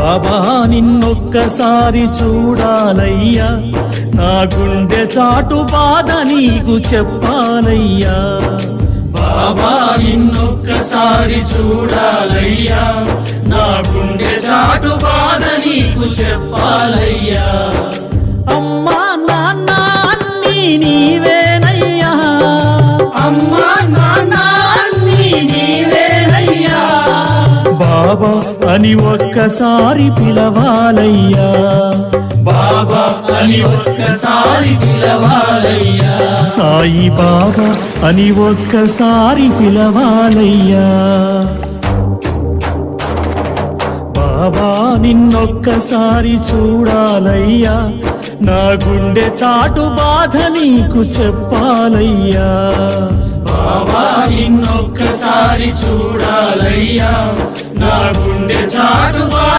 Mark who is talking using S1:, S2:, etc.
S1: బాబా నిన్నొక్కసారి చూడాలయ్యా, నా గుండె చాటు బాధ నీకు చెప్పాలయ్యా. బాబా నిన్నొక్కసారి చూడాలయ్యా, నా గుండె చాటు బాధ నీకు చెప్పాలయ్యా. అమ్మా నాన్న అన్నీ నీవేనయ్యా, అమ్మా నాన్న అన్నీ నీవేనయ్యా. బాబా అని ఒక్కసారి పిలవాలయ్యా, బాబా అని ఒక్కసారి పిలవాలయ్యా. సాయి బాబా అని ఒక్కసారి పిలవాలయ్యా. బాబా నిన్నొక్కసారి చూడాలయ్యా, నా గుండె చాటు బాధ నీకు చెప్పాలయ్యా. బాబా నిన్నొక్కసారి చూడాలయ్యా, నా గుండె చాటు